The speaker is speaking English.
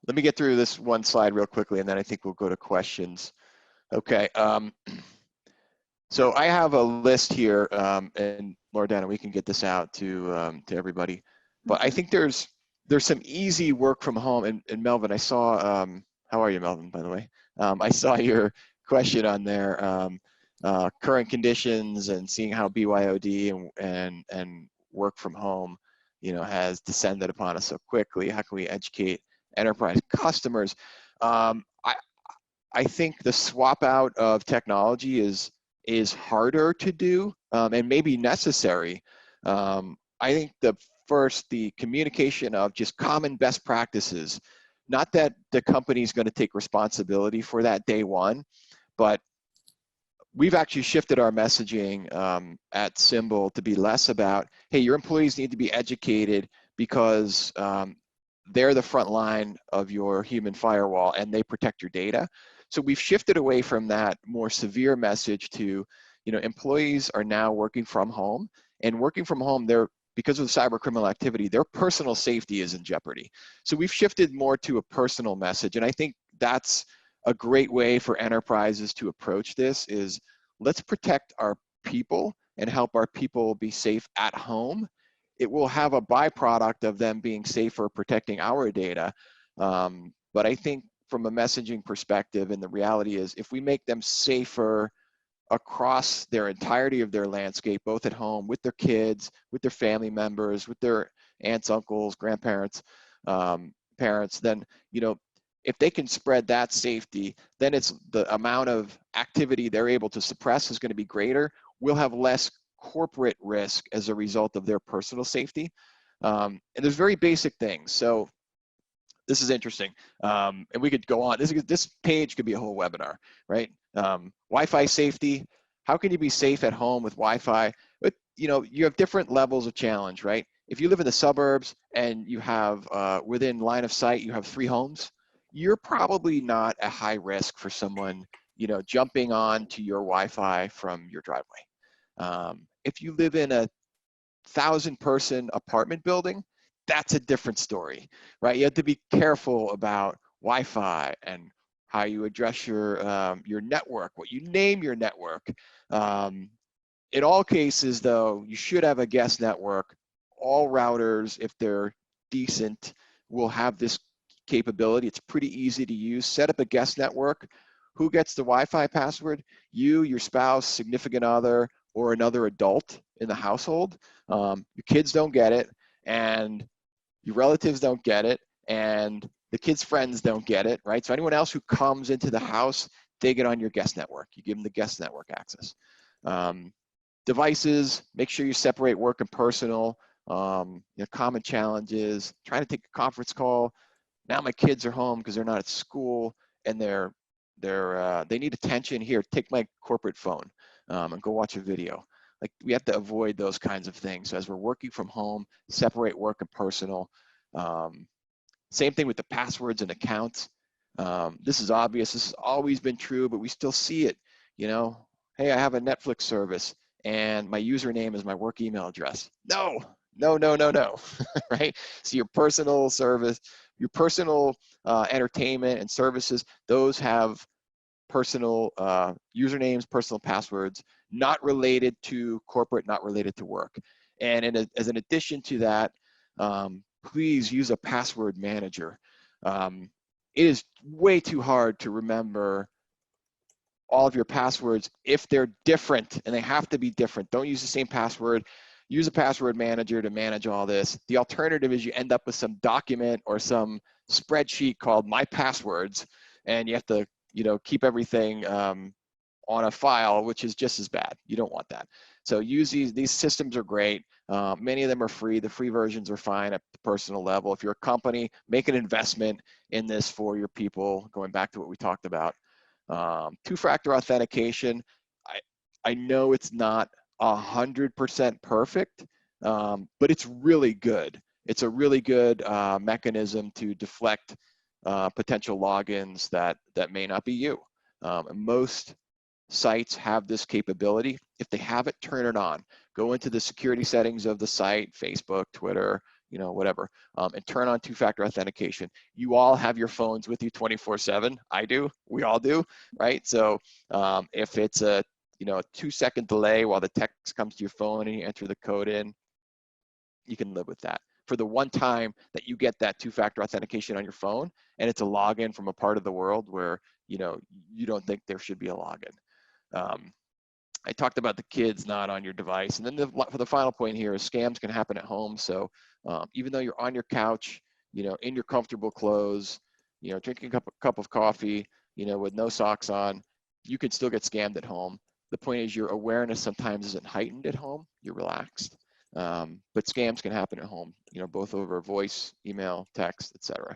Let me get through this one slide real quickly, and then I think we'll go to questions. Okay. So I have a list here, and Loredana, we can get this out to everybody. But I think there's some easy work from home. And Melvin, I saw. How are you, Melvin? By the way, I saw your question on there. Current conditions and seeing how BYOD and work from home, has descended upon us so quickly. How can we educate enterprise customers? I think the swap out of technology is harder to do and maybe necessary. I think the communication of just common best practices, not that the company's going to take responsibility for that day one, but we've actually shifted our messaging at Symbol to be less about, hey, your employees need to be educated because they're the front line of your human firewall and they protect your data. So we've shifted away from that more severe message to, employees are now working from home, and working from home, because of the cyber criminal activity, their personal safety is in jeopardy. So we've shifted more to a personal message, and I think that's a great way for enterprises to approach this is let's protect our people and help our people be safe at home. It will have a byproduct of them being safer, protecting our data. But I think from a messaging perspective, and the reality is if we make them safer across their entirety of their landscape, both at home, with their kids, with their family members, with their aunts, uncles, grandparents, parents, then, if they can spread that safety, then it's the amount of activity they're able to suppress is going to be greater. We'll have less corporate risk as a result of their personal safety. And there's very basic things. So this is interesting. And we could go on. This page could be a whole webinar, right? Wi-Fi safety. How can you be safe at home with Wi-Fi? But, you have different levels of challenge, right? If you live in the suburbs and you have, within line of sight, you have 3 homes, you're probably not a high risk for someone, jumping on to your Wi-Fi from your driveway. If you live in a 1,000-person apartment building, that's a different story, right? You have to be careful about Wi-Fi and how you address your network, what you name your network. In all cases, though, you should have a guest network. All routers, if they're decent, will have this capability. It's pretty easy to use. Set up a guest network. Who gets the Wi-Fi password? You, your spouse, significant other, or another adult in the household. Your kids don't get it, and your relatives don't get it, and the kids' friends don't get it, right? So anyone else who comes into the house, they get on your guest network. You give them the guest network access. Devices, make sure you separate work and personal. Common challenges, trying to take a conference call. Now my kids are home because they're not at school, and they need attention. Here, take my corporate phone and go watch a video. Like, we have to avoid those kinds of things. So as we're working from home, separate work and personal. Same thing with the passwords and accounts. This is obvious. This has always been true, but we still see it. Hey, I have a Netflix service and my username is my work email address. No, right? So your personal service, your personal entertainment and services, those have personal usernames, personal passwords, not related to corporate, not related to work. And as an addition to that, please use a password manager. It is way too hard to remember all of your passwords if they're different, and they have to be different. Don't use the same password. Use a password manager to manage all this. The alternative is you end up with some document or some spreadsheet called My Passwords, and you have to keep everything on a file, which is just as bad. You don't want that. So use these systems are great. Many of them are free. The free versions are fine at the personal level. If you're a company, make an investment in this for your people, going back to what we talked about. Two-factor authentication, I know it's not 100% perfect, but it's really good. It's a really good mechanism to deflect potential logins that may not be you. Most sites have this capability. If they have it, turn it on. Go into the security settings of the site, Facebook, Twitter, you know, whatever, and turn on two-factor authentication. You all have your phones with you 24/7. I do. We all do, right? So if it's a, you know, a 2-second delay while the text comes to your phone and you enter the code in, you can live with that. For the one time that you get that two-factor authentication on your phone and it's a login from a part of the world where, you know, you don't think there should be a login. I talked about the kids not on your device. And then for the final point here is scams can happen at home. So even though you're on your couch, you know, in your comfortable clothes, you know, drinking a cup of coffee, you know, with no socks on, you could still get scammed at home. The point is your awareness sometimes isn't heightened at home. You're relaxed. But scams can happen at home, you know, both over voice, email, text, etc.